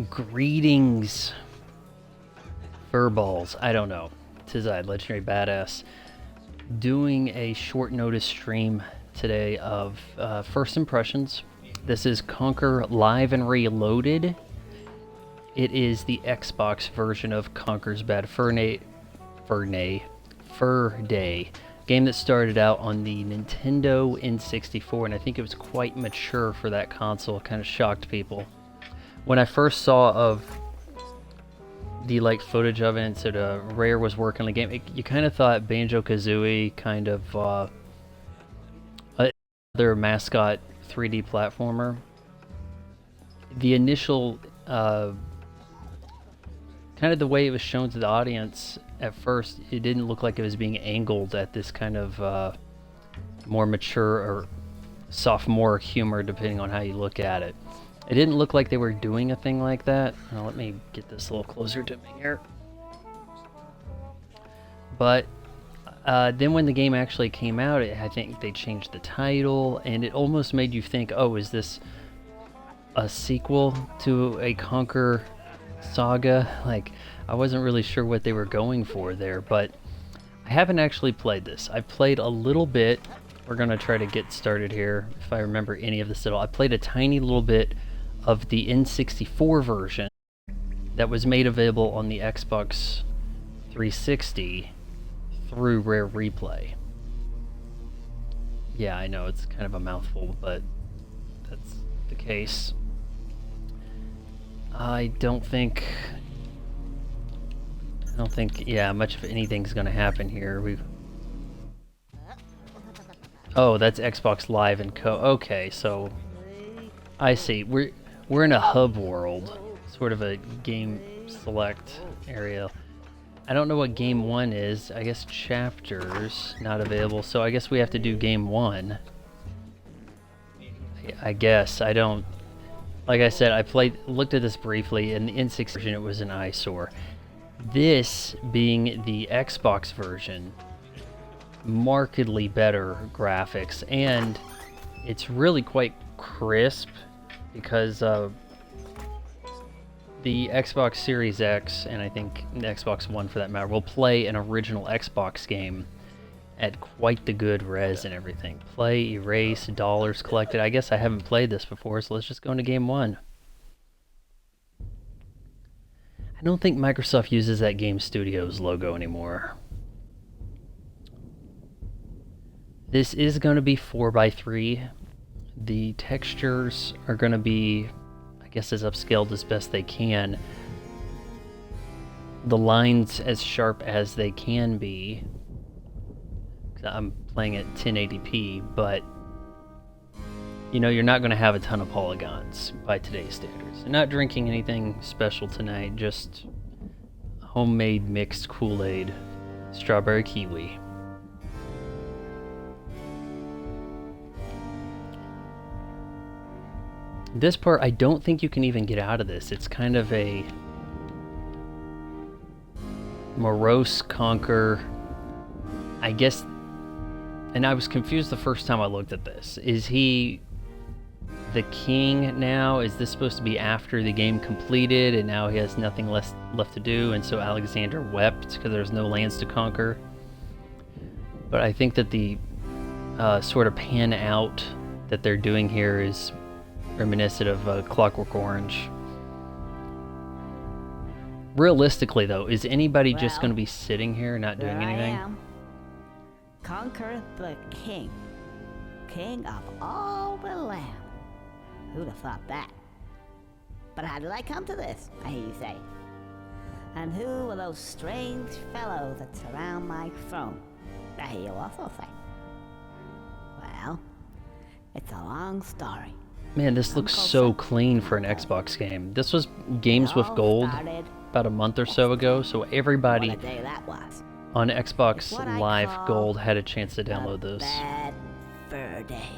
Greetings, furballs. I don't know. Tis I, Legendary Badass, doing a short notice stream today of first impressions. This is Conker Live and Reloaded. It is the Xbox version of Conker's Bad Fur Day. Game that started out on the Nintendo N64, and I think it was quite mature for that console. Kind of shocked people. When I first saw of the footage of it and said Rare was working on the game, you kind of thought Banjo-Kazooie, kind of another mascot 3D platformer. The initial kind of the way it was shown to the audience at first, it didn't look like it was being angled at this kind of more mature or sophomore humor, depending on how you look at it. It didn't look like they were doing a thing like that. Now, let me get this a little closer to me here. But then when the game actually came out, I think they changed the title, and it almost made you think, oh, is this a sequel to a Conker saga? I wasn't really sure what they were going for there, but I haven't actually played this. I played a little bit. We're going to try to get started here, if I remember any of this at all. I played a tiny little bit of the N64 version that was made available on the Xbox 360 through Rare Replay. Yeah, I know, it's kind of a mouthful, but that's the case. I don't think, yeah, much of anything's gonna happen here. Oh, that's Xbox Live and okay, so I see. We're in a hub world, sort of a game select area. I don't know what game 1 is. I guess chapters not available, so I guess we have to do game 1. I guess. I don't, like I said, looked at this briefly. In the N64 version, it was an eyesore. This being the Xbox version, markedly better graphics, and it's really quite crisp because the Xbox Series X, and I think the Xbox One for that matter, will play an original Xbox game at quite the good res and everything. Play, erase, dollars collected. I guess I haven't played this before, so let's just go into game 1. I don't think Microsoft uses that Game Studios logo anymore. This is going to be 4x3. The textures are going to be, I guess, as upscaled as best they can. The lines as sharp as they can be. I'm playing at 1080p, but you know, you're not going to have a ton of polygons by today's standards. I'm not drinking anything special tonight, just homemade mixed Kool-Aid, strawberry kiwi. This part, I don't think you can even get out of this. It's kind of a morose Conker, I guess, and I was confused the first time I looked at this. Is he the king now? Is this supposed to be after the game completed and now he has nothing left to do, and so Alexander wept because there's no lands to conquer? But I think that the sort of pan out that they're doing here is reminiscent of Clockwork Orange. Realistically, though, is anybody just going to be sitting here not doing anything? I am. Conker the king. King of all the land. Who'd have thought that? But how did I come to this, I hear you say? And who are those strange fellows that surround my throne? I hear you also say. Well, it's a long story. Man, this looks so clean for an Xbox game. This was Games with Gold about a month or so ago, so everybody on Xbox Live Gold had a chance to download this. Bad Fur Day.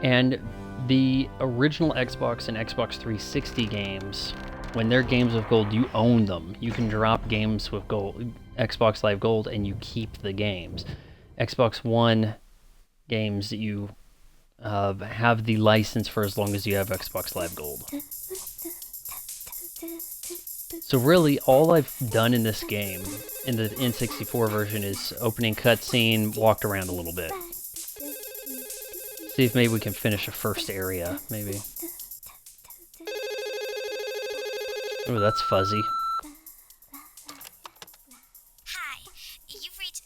And the original Xbox and Xbox 360 games, when they're Games with Gold, you own them. You can drop Games with Gold, Xbox Live Gold, and you keep the games. Xbox One games, you have the license for as long as you have Xbox Live Gold. So really, all I've done in this game, in the N64 version, is opening cutscene, walked around a little bit. See if maybe we can finish a first area, maybe. Oh, that's fuzzy. Hi, you've reached,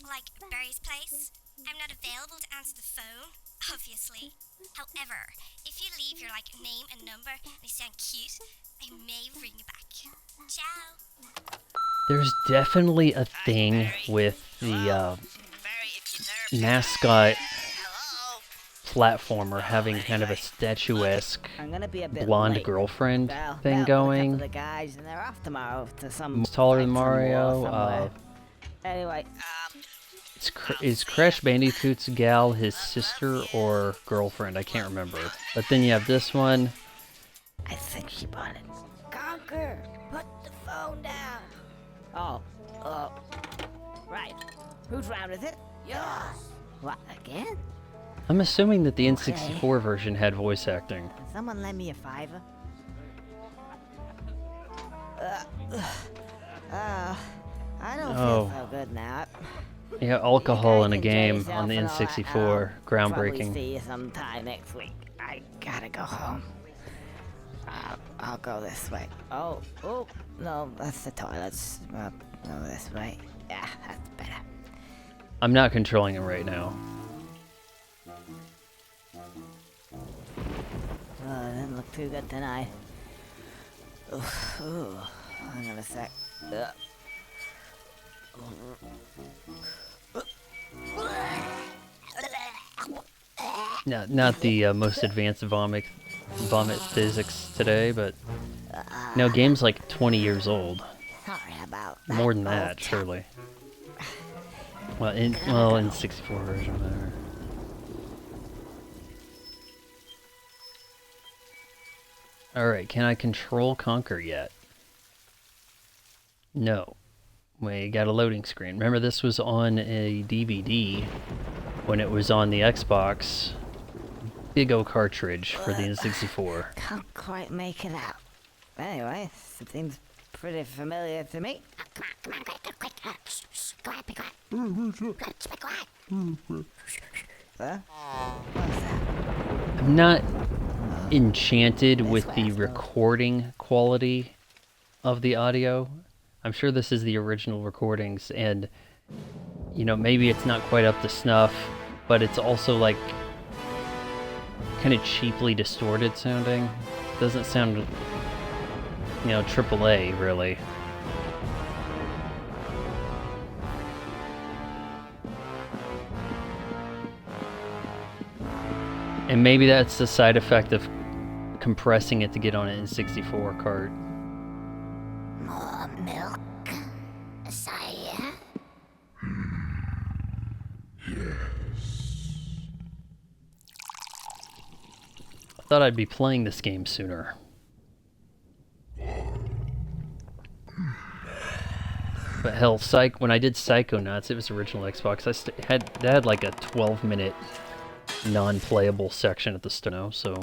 Barry's place. I'm not available to answer the phone, obviously. However, if you leave your, name and number and they sound cute, I may ring you back. Ciao. There's definitely a thing with the mascot platformer having kind of a statuesque I'm gonna be a bit blonde late. girlfriend Well, thing met going. with a couple of the guys, and they're off tomorrow to some. He's taller than fight somewhere Mario. somewhere. Anyway, Is Crash Bandicoot's gal his sister or girlfriend? I can't remember. But then you have this one. I think she bought it. Conker, put the phone down. Oh, right. Whose round is it? Yours. What, again? I'm assuming that the N64 version had voice acting. Can someone lend me a $5? I don't feel so good now. Yeah, alcohol in a game on the N64. Probably Groundbreaking. see you sometime next week. I gotta go home. I'll go this way. Oh, no, that's the toilets. No, this way. Yeah, that's better. I'm not controlling him right now. Oh, it didn't look too good tonight. Ooh, hang on a sec. No, not the most advanced vomit physics today, but no, game's like 20 years old. Sorry about that. More than that, old chap. surely. Well, in 64 version, whatever. All right, can I control Conker yet? No. We got a loading screen. Remember, this was on a DVD when it was on the Xbox. Big O cartridge for the N64. Can't quite make it out. Anyway, it seems pretty familiar to me. Come on, quick. Huh? What's that? I'm not enchanted with the recording quality of the audio. I'm sure this is the original recordings, and maybe it's not quite up to snuff, but it's also like kind of cheaply distorted sounding. Doesn't sound AAA really. And maybe that's the side effect of compressing it to get on an N64 cart. More milk, sire? I thought I'd be playing this game sooner. But hell, when I did Psychonauts, it was original Xbox. They had like a 12-minute non-playable section at the start, so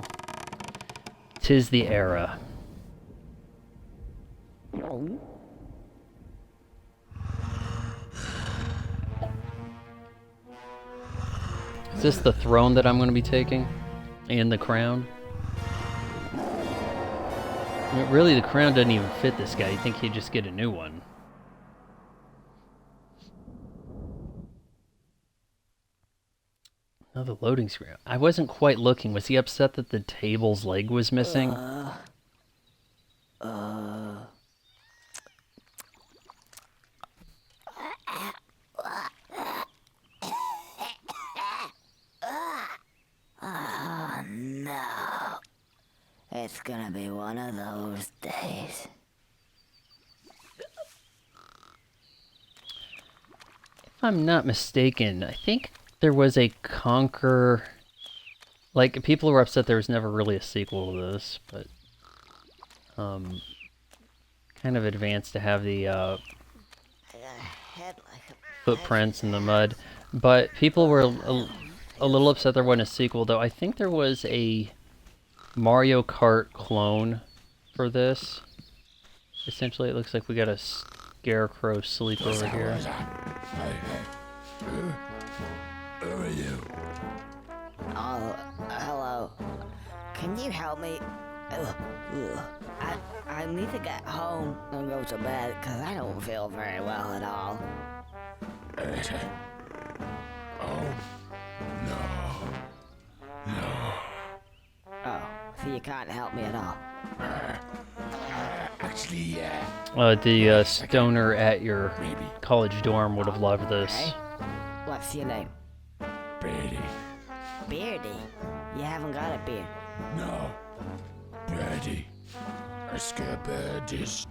'tis the era. Is this the throne that I'm going to be taking? And the crown? Really, the crown doesn't even fit this guy. You think he'd just get a new one. Another loading screen. I wasn't quite looking. Was he upset that the table's leg was missing? Oh no. It's gonna be one of those days. If I'm not mistaken, I think there was a Conker... Like, people were upset there was never really a sequel to this, but... kind of advanced to have the footprints in the mud. But people were a little upset there wasn't a sequel, though I think there was a Mario Kart clone for this. Essentially, it looks like we got a scarecrow sleep over here. Who are you? Oh, hello. Can you help me? I need to get home and go to bed because I don't feel very well at all. Oh, no. Oh, so you can't help me at all? Actually, The stoner at your maybe. college dorm would have loved this. Okay. What's your name? Beardy. Beardy. You haven't got a beard. No. Birdie. I scare birdies.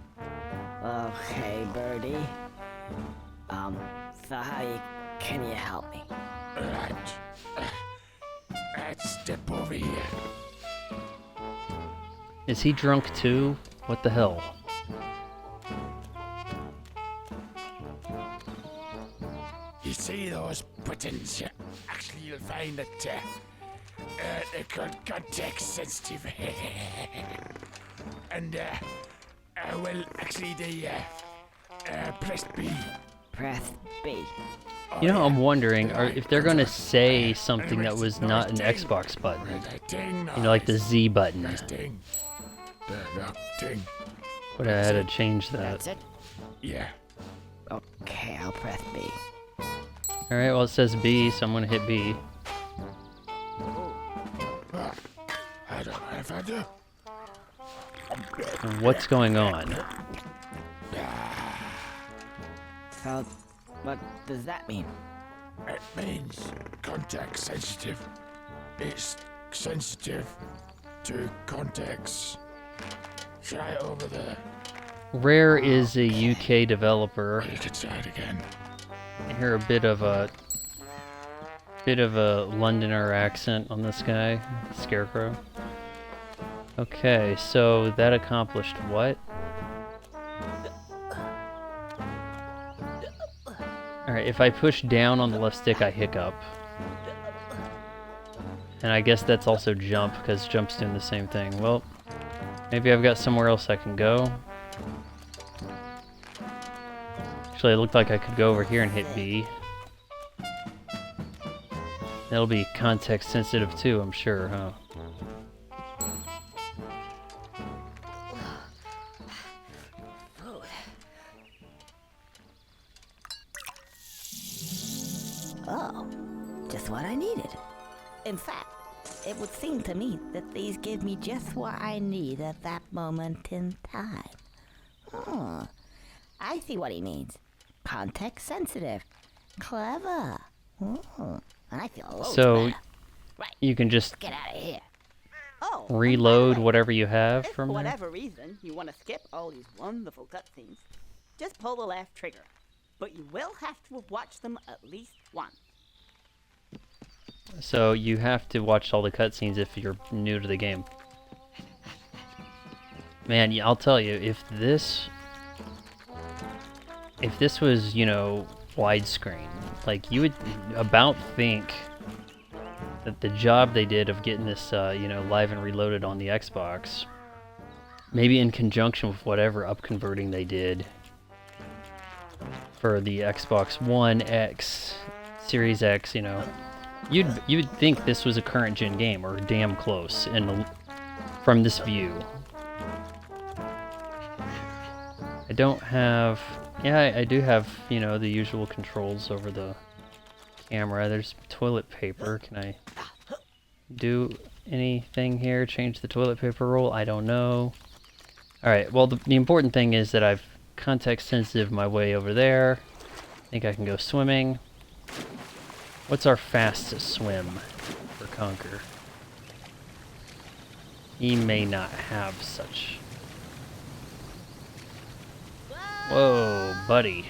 Okay, Birdie. So can you help me? Right. Let's step over here. Is he drunk too? What the hell? You see those buttons? Actually, you'll find that they're context sensitive. And, well, actually, they, press B. Press B. You know, I'm wondering if they're gonna say something that was not an Xbox button. You know, like the Z button. Ding. The ding. But I had to change that. That's it? Yeah. Okay, I'll press B. Alright, well it says B, so I'm gonna hit B. I don't know if I do. What's going on? So, what does that mean? It means contact sensitive. It's sensitive to contacts. Try over there. Rare is a UK developer. You can try it again. I hear a bit of a Londoner accent on this guy, Scarecrow. Okay, so that accomplished what? Alright, if I push down on the left stick, I hiccup. And I guess that's also jump, because jump's doing the same thing. Well, maybe I've got somewhere else I can go. Actually, it looked like I could go over here and hit B. That'll be context sensitive too, I'm sure, huh? Oh, just what I needed. In fact, it would seem to me that these give me just what I need at that moment in time. Oh, I see what he means. Context sensitive. Clever. Oh, and I feel loads So, better. Right, you can just get out of here. Oh, reload by the way, whatever you have if from for there? whatever reason you want to skip all these wonderful cutscenes, just pull the left trigger. But you will have to have watched them at least once. So you have to watch all the cutscenes if you're new to the game. Man, I'll tell you, if this was, you know, widescreen, like you would about think that the job they did of getting this, you know, live and reloaded on the Xbox, maybe in conjunction with whatever upconverting they did for the Xbox One X, Series X, you know, you'd think this was a current gen game or damn close, and from this view. I don't have, yeah, I do have, you know, the usual controls over the camera. There's toilet paper. Can I do anything here? Change the toilet paper roll? I don't know. Alright, well, the important thing is that I've context sensitive my way over there. I think I can go swimming. What's our fastest swim for Conker? He may not have such. Whoa, buddy.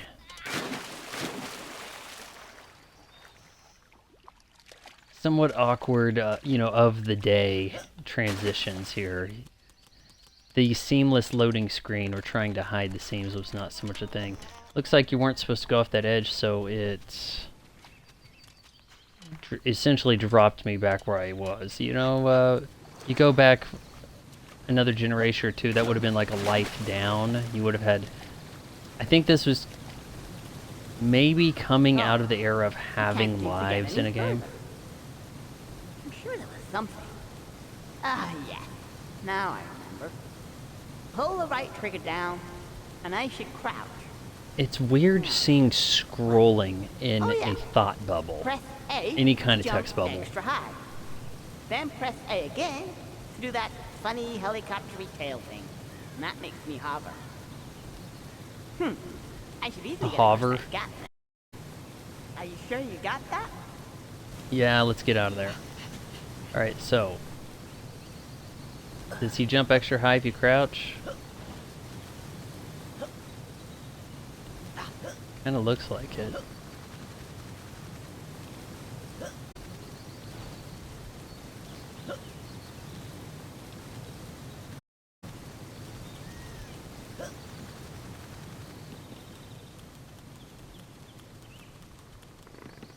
Somewhat awkward, you know, of the day transitions here. The seamless loading screen or trying to hide the seams was not so much a thing. Looks like you weren't supposed to go off that edge, so it essentially dropped me back where I was. You know, you go back another generation or two, that would have been like a life down. You would have had... I think this was maybe coming out of the era of having lives in a game. I'm sure there was something. Ah, yeah. Now I remember. Pull the right trigger down, and I should crouch. It's weird seeing scrolling in a thought bubble. Press A. Any kind of jump text bubble. Extra high. Then press A again to do that funny helicopter tail thing. And that makes me hover. I should easily get Hover? across that gap now. Are you sure you got that? Yeah, let's get out of there. Alright, so... does he jump extra high if you crouch? Kinda looks like it.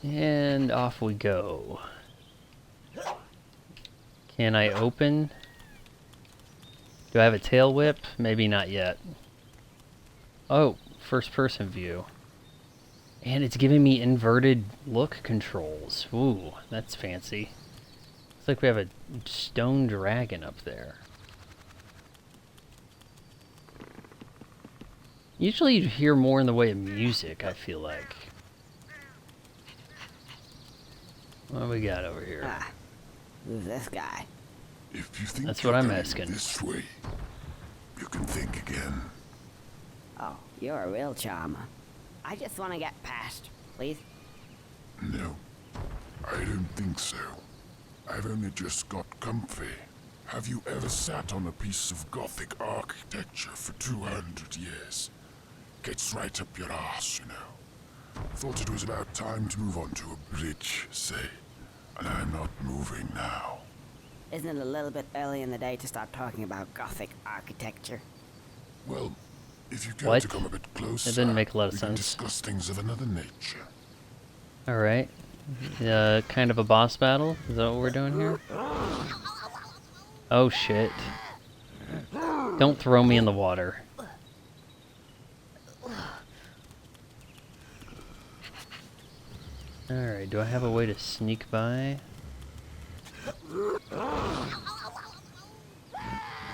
And off we go. Can I open? Do I have a tail whip? Maybe not yet. Oh, first person view. And it's giving me inverted look controls. Ooh, that's fancy. Looks like we have a stone dragon up there. Usually you'd hear more in the way of music, I feel like. What do we got over here? Ah, who's this guy? If you think That's you're what I'm going asking. this way, you can think again. Oh, you're a real charmer. I just want to get past, please. No, I don't think so. I've only just got comfy. Have you ever sat on a piece of Gothic architecture for 200 years? Gets right up your arse, you know. Thought it was about time to move on to a bridge, say. And I'm not moving now. Isn't it a little bit early in the day to start talking about Gothic architecture? Well, if you care What? to come a bit closer, That didn't make a lot of we can sense. discuss things of another nature. Alright. Kind of a boss battle? Is that what we're doing here? Oh shit. Don't throw me in the water. Alright, do I have a way to sneak by?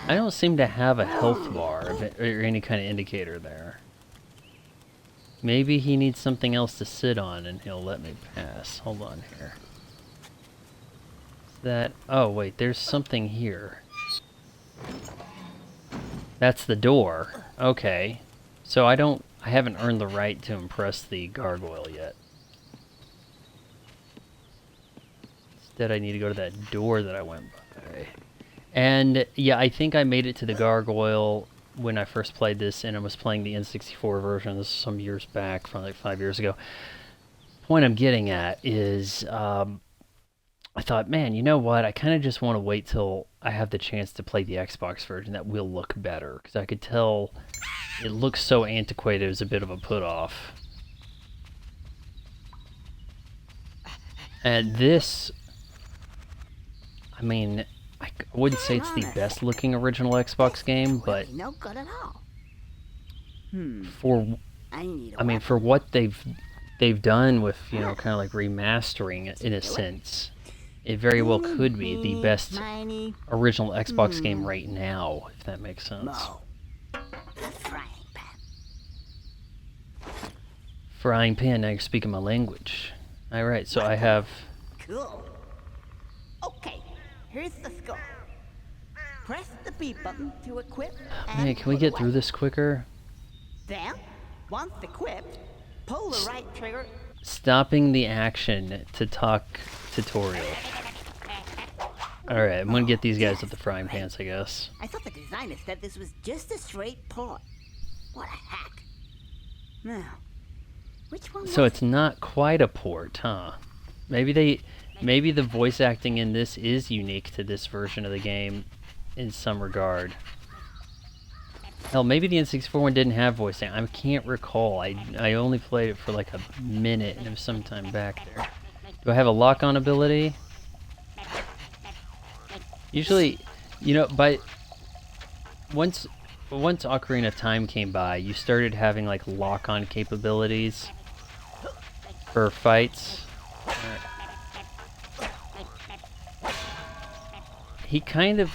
I don't seem to have a health bar or any kind of indicator there. Maybe he needs something else to sit on and he'll let me pass. Hold on here. That... oh wait, there's something here. That's the door. Okay. So I haven't earned the right to impress the gargoyle yet. Instead I need to go to that door that I went by. And yeah, I think I made it to the gargoyle when I first played this, and I was playing the N64 version. This is some years back, from like 5 years ago. Point I'm getting at is, I thought, man, you know what? I kind of just want to wait till I have the chance to play the Xbox version. That will look better, because I could tell it looks so antiquated. It was a bit of a put-off. And this, I mean, I wouldn't say it's the best looking original Xbox game, but No good at all. for I need a I mean, for what they've done with, you know, kind of like remastering it in a sense, it very well could be the best Tiny original Xbox game right now, if that makes sense. Mo. The frying pan. Frying pan, now you're speaking my language. Alright, so I have... Cool. Okay, here's the score. Press the B button to equip. Man, and can we put get away. through this quicker? Then, once equipped, pull the right trigger. Stopping the action to talk tutorial. Alright, I'm gonna get these guys with the frying pans, I guess. I thought the designer said this was just a straight port. What a hack. Now, which one So was it's not quite a port, huh? Maybe the voice acting in this is unique to this version of the game in some regard. Hell, maybe the N64 one didn't have voice acting. I can't recall. I only played it for like a minute and it was sometime back there. Do I have a lock-on ability? Usually, you know, once Ocarina of Time came by, you started having like lock-on capabilities for fights. Alright. He kind of...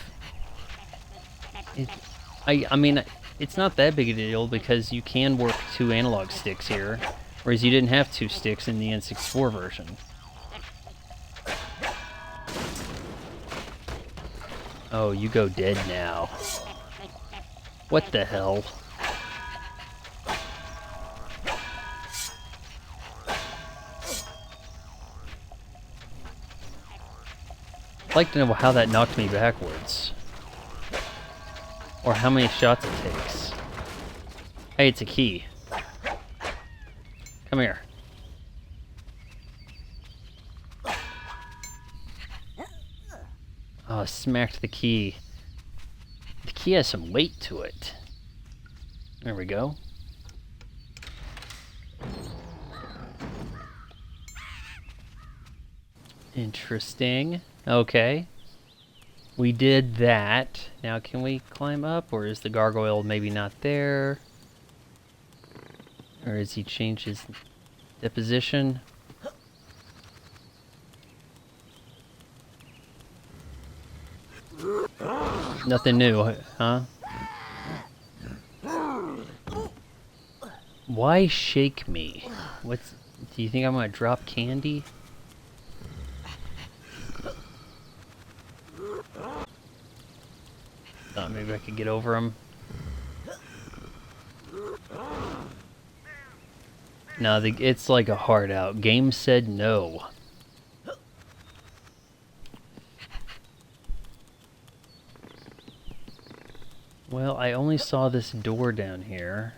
I mean, it's not that big a deal because you can work 2 analog sticks here, whereas you didn't have 2 sticks in the N64 version. Oh, you go dead now. What the hell? I'd like to know how that knocked me backwards. Or how many shots it takes. Hey, it's a key. Come here. Oh, smacked the key. The key has some weight to it. There we go. Interesting. Okay. We did that. Now can we climb up, or is the gargoyle maybe not there? Or has he changed his deposition? Nothing new, huh? Why shake me? What's... Do you think I'm gonna drop candy? Thought maybe I could get over him. No, it's like a hard out. Game said no. Well, I only saw this door down here.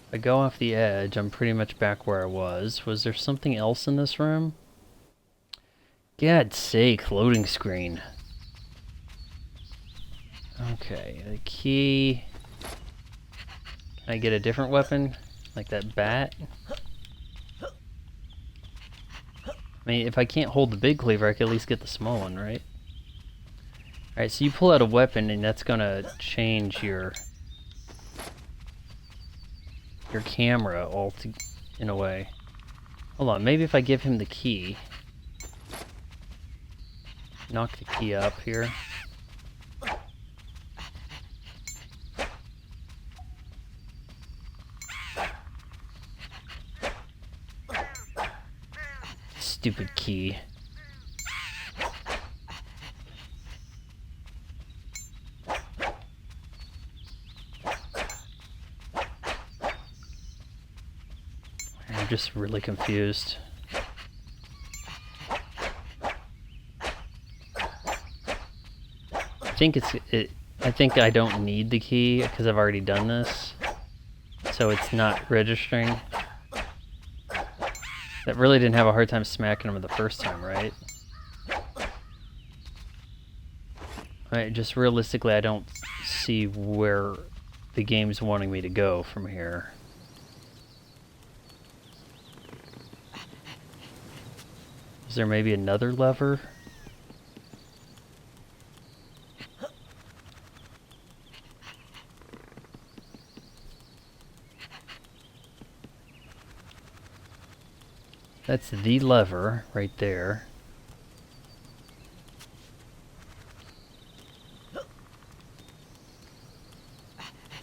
If I go off the edge, I'm pretty much back where I was. Was there something else in this room? God's sake, loading screen. Okay, the key. Can I get a different weapon? Like that bat? I mean, if I can't hold the big cleaver, I can at least get the small one, right? Alright, so you pull out a weapon and that's gonna change your camera in a way. Hold on, maybe if I give him the key. Knock the key up here. Stupid key. I'm just really confused. I think I don't need the key because I've already done this, so it's not registering. That really didn't have a hard time smacking him the first time, right? Alright, just realistically, I don't see where the game's wanting me to go from here. Is there maybe another lever? That's the lever right there.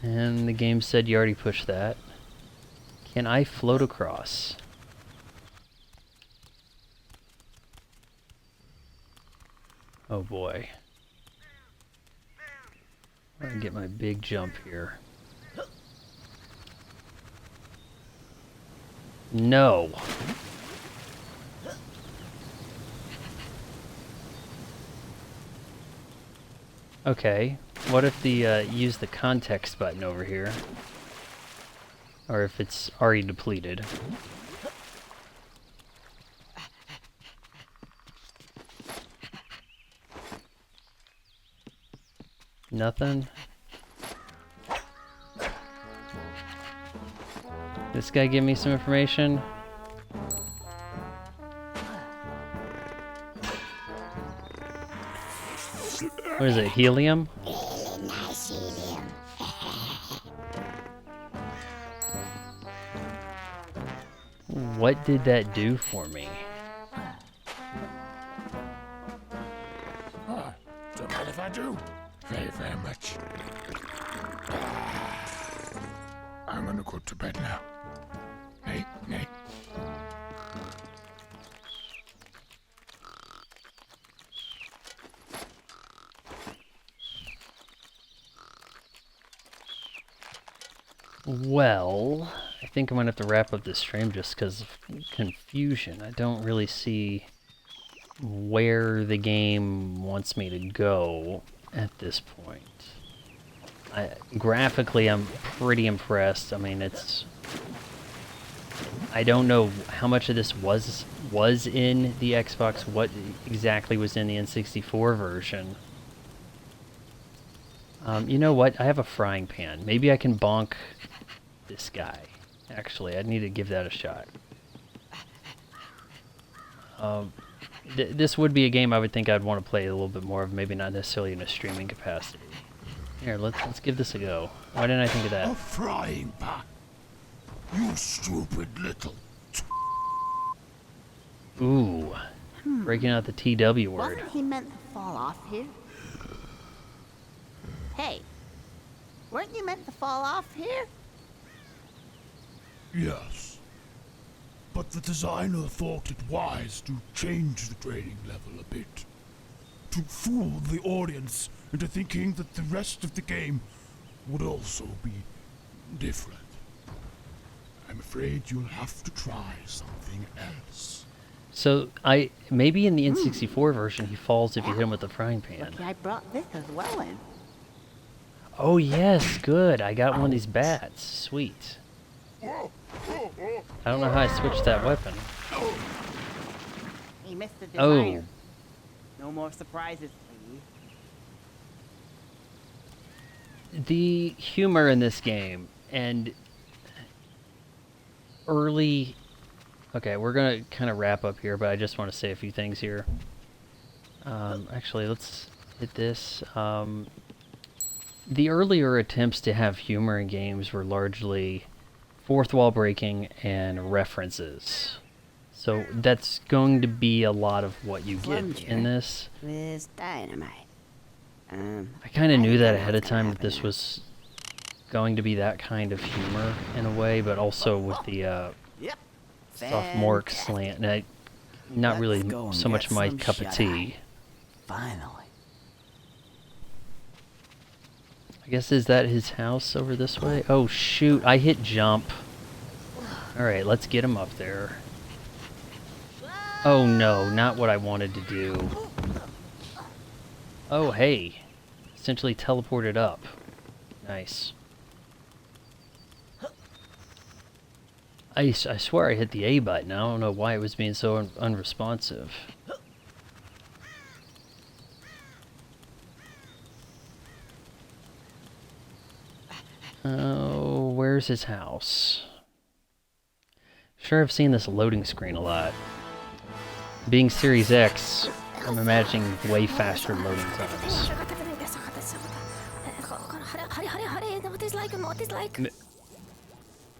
And the game said you already pushed that. Can I float across? Oh boy. I'm gonna get my big jump here. No. Okay, what if the use the context button over here? Or if it's already depleted. Nothing? This guy give me some information? What is it, helium? What did that do for me? Ah, don't mind if I do. Very, very much. I'm gonna go to bed now. Night, night. Well, I think I'm gonna have to wrap up this stream just because of confusion. I don't really see where the game wants me to go at this point. Graphically, I'm pretty impressed. I mean, I don't know how much of this was in the Xbox, what exactly was in the N64 version. You know what? I have a frying pan. Maybe I can bonk this guy. Actually, I need to give that a shot. This would be a game I would think I'd want to play a little bit more of, maybe not necessarily in a streaming capacity. Here, let's give this a go. Why didn't I think of that? A frying pan. You stupid little... Ooh. Breaking out the TW word. Wasn't he meant to fall off here? Hey, weren't you meant to fall off here? Yes. But the designer thought it wise to change the training level a bit. To fool the audience into thinking that the rest of the game would also be different. I'm afraid you'll have to try something else. So, maybe in the N64 version he falls if you hit him with the frying pan. Lucky I brought this as well in. Oh yes, good. I got one of these bats. Sweet. I don't know how I switched that weapon. He missed the Oh. designer. No more surprises, please. The humor in this game and early... Okay, we're gonna kind of wrap up here, but I just want to say a few things here. Actually, let's hit this. The earlier attempts to have humor in games were largely fourth wall breaking and references. So that's going to be a lot of what you get in this. With dynamite. I kind of knew that ahead of time that this was going to be that kind of humor in a way, but also with the Yep. sophomoric slant. Not really Let's go and so much get my some cup of tea. Finally. I guess, is that his house over this way? Oh shoot, I hit jump. Alright, let's get him up there. Oh no, not what I wanted to do. Oh hey, essentially teleported up. Nice. I swear I hit the A button. I don't know why it was being so unresponsive. Oh, where's his house? Sure, I've seen this loading screen a lot. Being Series X, I'm imagining way faster loading times.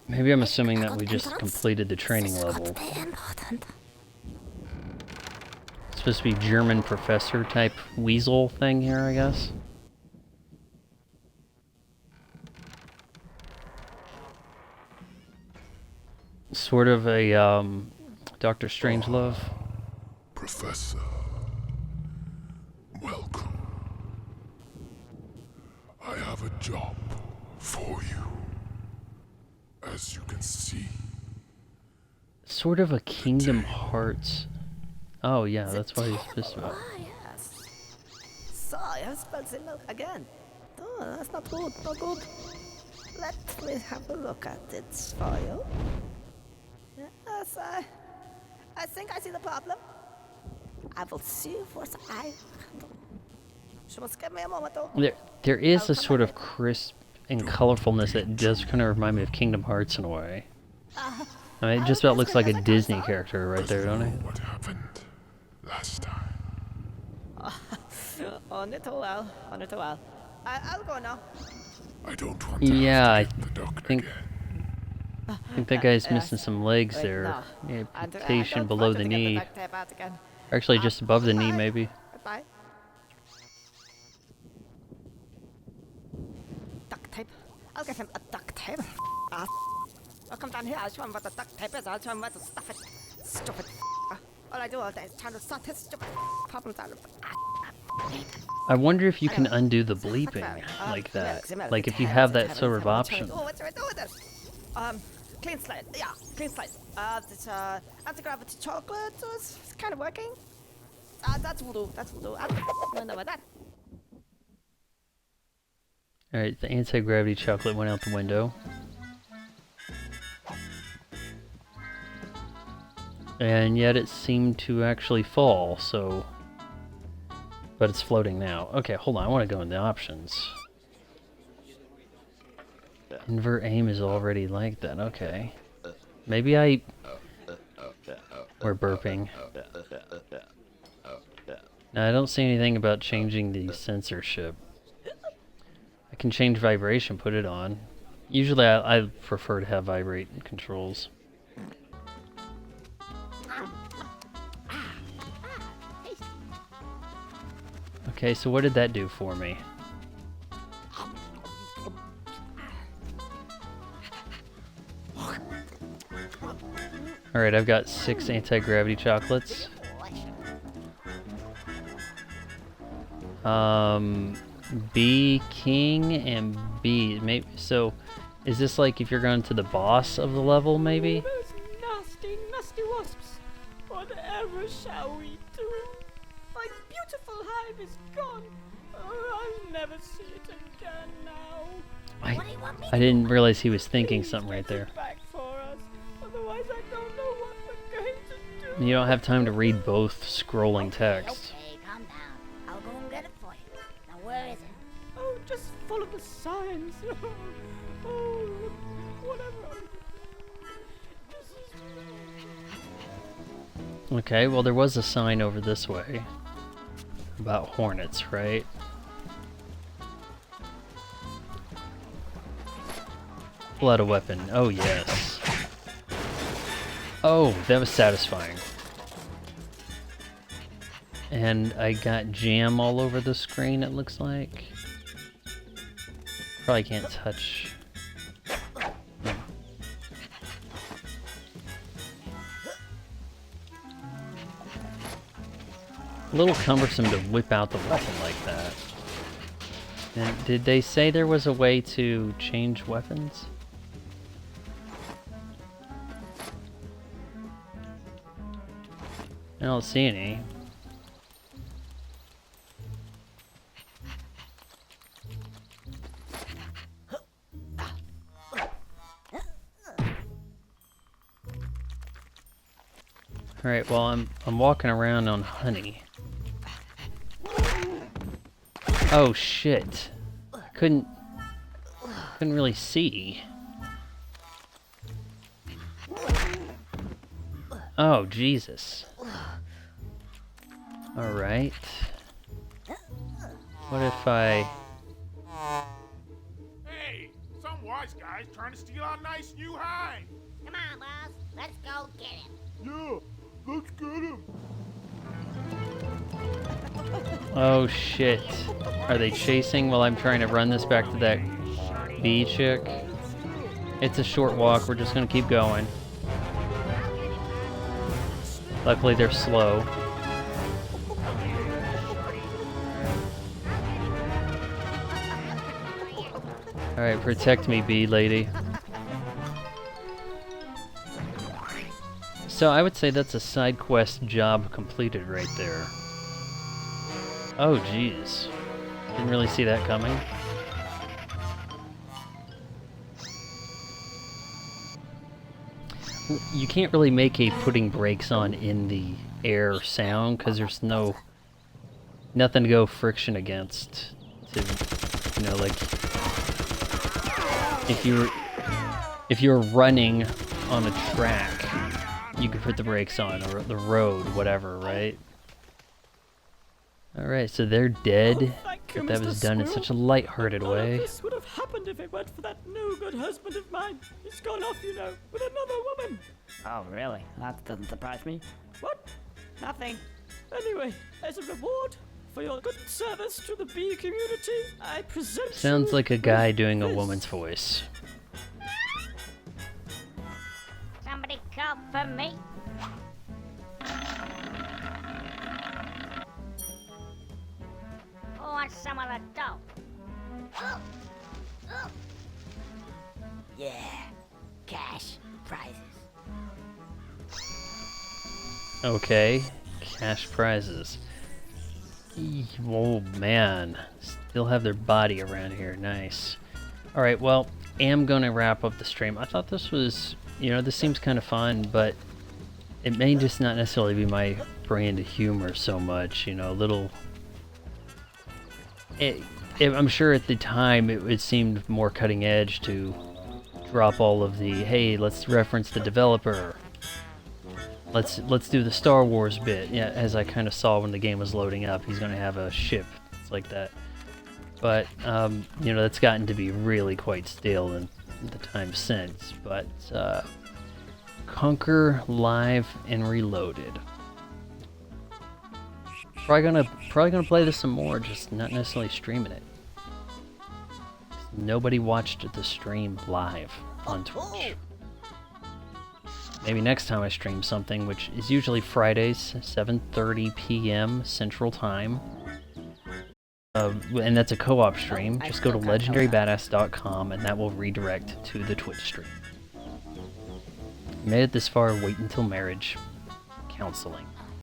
Maybe I'm assuming that we just completed the training level. It's supposed to be German professor type weasel thing here, I guess. Sort of a Doctor Strangelove. Professor, welcome. I have a job for you. As you can see, Sort of a Kingdom Hearts. Oh yeah, that's why he's pissed about. Ah, yes. So, you have spelled the note again. Oh, that's not good, not good. Let me have a look at it for you. Yes, I think I see the problem. I will see what I can do. Just give me a moment, though. There is a sort of crisp and colorfulness that does kind of remind me of Kingdom Hearts in a way. I mean, it just about looks like a Disney character right there, don't know it? what happened last time. On it a while. On it a while. I'll go now. I don't want to Yeah, have to get the doctor think- again. I think that guy's missing some legs Wait, there. no. Amputation don't below want the to get knee. duct tape out again. Actually, just above the knee, Goodbye. maybe. Goodbye. Duct tape. I'll get him a duct tape. I'll come down here. I'll show him what the duct tape is. I'll show him where to stuff it. Stupid. All I do all day is try to sort his stupid problems out of. I wonder if you can undo the bleeping like that. Like if you have that sort of option. Oh, what do I do with this? Clean slate. Yeah, clean slate. This anti-gravity chocolate is kind of working. That's voodoo. That's voodoo. I don't know about that. Alright, the anti-gravity chocolate went out the window. And yet it seemed to actually fall, so... But it's floating now. Okay, hold on, I want to go in the options. Invert aim is already like that, okay. Maybe I... We're burping. Now, I don't see anything about changing the censorship. I can change vibration, put it on. Usually I prefer to have vibrate controls. Okay, so what did that do for me? Alright, I've got 6 anti-gravity chocolates. B, king, and B. Maybe, so, is this like if you're going to the boss of the level, maybe? Those nasty, nasty wasps. Whatever shall we do? My beautiful hive is gone. Oh, I'll never see it again now. I didn't realize he was thinking something right there. Back for us. Otherwise, I don't know what we're going to do. You don't have time to read both scrolling text. Okay, calm down. I'll go and get it for you. Now, where is it? Oh, just follow the signs. Oh, whatever. This is... Okay, well there was a sign over this way. About hornets, right? Pull out a weapon. Oh, yes. Oh, that was satisfying. And I got jam all over the screen, it looks like. Probably can't touch. A little cumbersome to whip out the weapon like that. And did they say there was a way to change weapons? I don't see any. Alright, well I'm walking around on honey. Oh shit. Couldn't really see. Oh Jesus. Alright. What if I... Hey, some wise guy's trying to steal our nice new hive. Come on, boss. Let's go get him. Yeah, let's get him. Oh shit. Are they chasing while I'm trying to run this back to that bee chick? It's a short walk, we're just gonna keep going. Luckily they're slow. Alright, protect me, bee lady. So I would say that's a side quest job completed right there. Oh jeez. Didn't really see that coming. You can't really make a putting brakes on in the air sound because there's nothing to go friction against to, you know, like if you're running on a track, you could put the brakes on, or the road, whatever, right? Alright, so they're dead. Oh, thank you, But that Mr. was done in Squirrel. such a light-hearted None of way. this would have happened if it weren't for that no-good husband of mine. He's gone off, you know, with another woman. Oh, really? That doesn't surprise me. What? Nothing. Anyway, as a reward for your good service to the bee community, I present Sounds you like a guy with doing a this. woman's voice. Somebody call for me. Who wants some of the dough? Yeah, cash prizes. Okay, cash prizes. Oh man, still have their body around here. Nice. Alright, well, am gonna wrap up the stream. I thought this was, this seems kind of fun, but it may just not necessarily be my brand of humor so much, little... I'm sure at the time it seemed more cutting edge to drop all of the, hey, let's reference the developer. Let's do the Star Wars bit. Yeah, as I kind of saw when the game was loading up, he's gonna have a ship. It's like that. But that's gotten to be really quite stale in the time since. But Conker Live and Reloaded. Probably gonna play this some more, just not necessarily streaming it. Nobody watched the stream live on Twitch. Maybe next time I stream something, which is usually Fridays, 7:30 p.m. Central Time. And that's a co-op stream. Just go to legendarybadass.com and that will redirect to the Twitch stream. Made it this far, wait until marriage. Counseling.